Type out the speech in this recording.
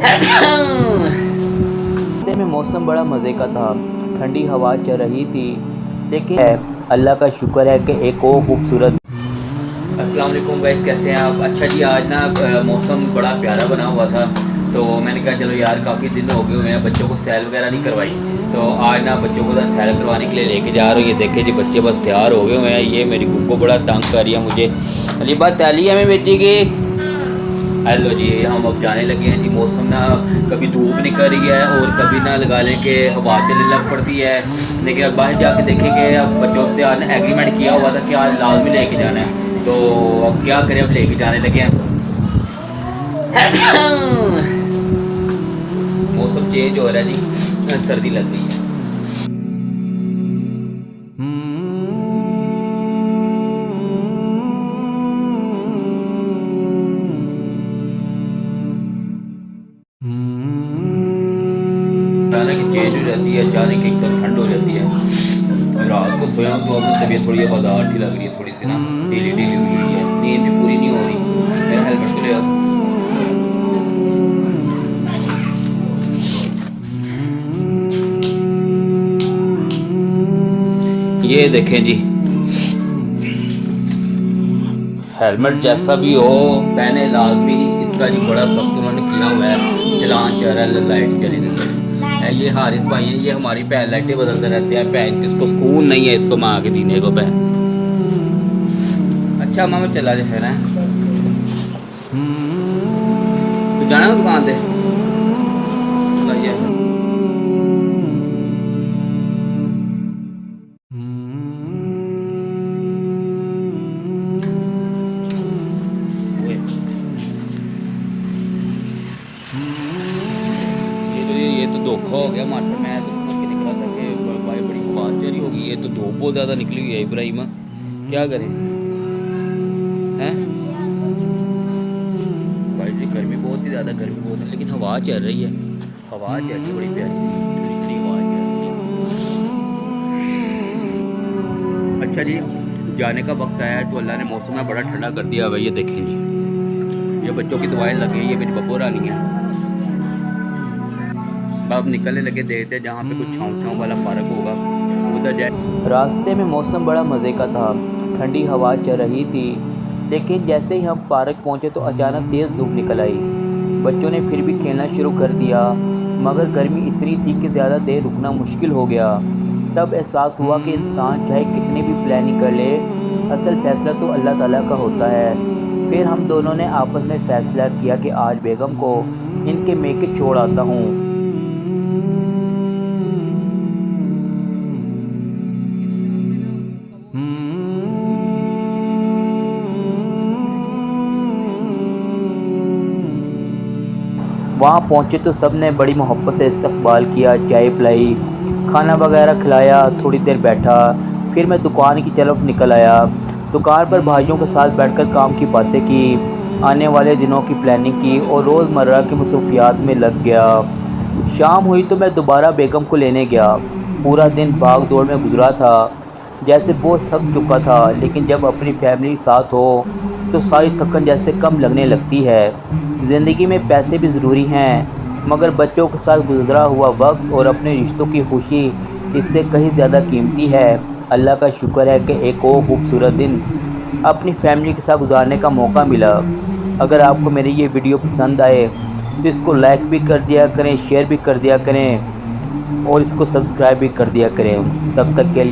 रास्ते में मौसम बड़ा मज़े का था। ठंडी हवा चल रही थी, लेकिन अल्लाह का शुक्र है कि एक और खूबसूरत। अस्सलाम वालेकुम गाइस, कैसे हैं आप। अच्छा जी, आज ना मौसम बड़ा प्यारा बना हुआ था, तो मैंने कहा चलो यार काफ़ी दिन हो गए हुए हैं, बच्चों को सैर वगैरह नहीं करवाई, तो आज ना बच्चों को सैर करवाने के लिए लेके जा रहे हो। ये देखे जी बच्चे बस तैयार हो गए हुए हैं। ये मेरी गुग्गो बड़ा तंग कर रही है मुझे। अली बात तैली है मैं बेटी की। हेलो जी, हम अब जाने लगे हैं जी। मौसम ना कभी धूप निकल रही है और कभी ना लगा लें कि हवा चलने लग पड़ती है, लेकिन अब बाहर जाके देखेंगे। अब बच्चों से आज एग्रीमेंट किया हुआ था कि आज लाजमी लेके जाना है, तो अब क्या करें, अब लेके जाने लगे हैं। मौसम चेंज हो रहा है जी, सर्दी लग रही है। अचानक चेंज हो जाती है, अचानक एकदम ठंड हो जाती है। रात को सोया तो अब तबीयत थोड़ी बाजार सी लग रही है, थोड़ी सी ना ढीली ढीली हुई है, नींद भी पूरी नहीं हो रही। मेरा हेलमेट तो ले आओ। ये देखें जी, हेलमेट जैसा भी हो पहने लाजमी। इसका जी बड़ा सख्त उन्होंने किया हुआ है, चलान चल रहा है, लाइट चली नहीं है। ये हारिस भाई हैं, ये हमारी पहन लाइटें बदलते रहते हैं। पहन इसको सुकून नहीं है, इसको माँ के दीने को पहन। अच्छा मामा चला जाए ना, तो जाना है दुकान से। चलाइए। ये तो धोखा हो गया हमारे से। मैं तो सोच के निकला था कि भाई बड़ी आवाज़ चली होगी। ये तो धूप बहुत ज़्यादा निकली हुई है इब्राहिम, क्या करें हैं। भाई जी गर्मी बहुत ही ज़्यादा, गर्मी बहुत है, लेकिन हवा चल रही है। हवा चल रही है बड़ी प्यारी सी, ठंडी ठंडी हवा चल रही है। अच्छा जी, जाने का वक्त आया है, तो अल्लाह ने मौसम में बड़ा ठंडा कर दिया भाई। ये देखें जी, ये बच्चों की दवाएं लगी है, ये मेरी बब्बू रानी है। अब निकलने लगे, देखते जहाँ पे कुछ छाँव छाँव वाला पार्क होगा उधर जाए। रास्ते में मौसम बड़ा मज़े का था। ठंडी हवा चल रही थी, लेकिन जैसे ही हम पार्क पहुँचे तो अचानक तेज़ धूप निकल आई। बच्चों ने फिर भी खेलना शुरू कर दिया, मगर गर्मी इतनी थी कि ज़्यादा देर रुकना मुश्किल हो गया। तब एहसास हुआ कि इंसान चाहे कितनी भी प्लानिंग कर ले, असल फ़ैसला तो अल्लाह ताला का होता है। फिर हम दोनों ने आपस में फ़ैसला किया कि आज बेगम को इनके मेके छोड़ आता हूँ। वहाँ पहुँचे तो सब ने बड़ी मोहब्बत से इस्तकबाल किया, चाय पिलाई, खाना वगैरह खिलाया। थोड़ी देर बैठा, फिर मैं दुकान की तरफ निकल आया। दुकान पर भाइयों के साथ बैठकर काम की बातें की, आने वाले दिनों की प्लानिंग की और रोज़मर्रा की मसरूफियात में लग गया। शाम हुई तो मैं दोबारा बेगम को लेने गया। पूरा दिन भाग दौड़ में गुजरा था, जैसे बहुत थक चुका था, लेकिन जब अपनी फैमिली साथ हो तो सारी थकन जैसे कम लगने लगती है। ज़िंदगी में पैसे भी ज़रूरी हैं, मगर बच्चों के साथ गुजरा हुआ वक्त और अपने रिश्तों की खुशी इससे कहीं ज़्यादा कीमती है। अल्लाह का शुक्र है कि एक और खूबसूरत दिन अपनी फैमिली के साथ गुजारने का मौका मिला। अगर आपको मेरी ये वीडियो पसंद आए तो इसको लाइक भी कर दिया करें, शेयर भी कर दिया करें और इसको सब्सक्राइब भी कर दिया करें। तब तक के लिए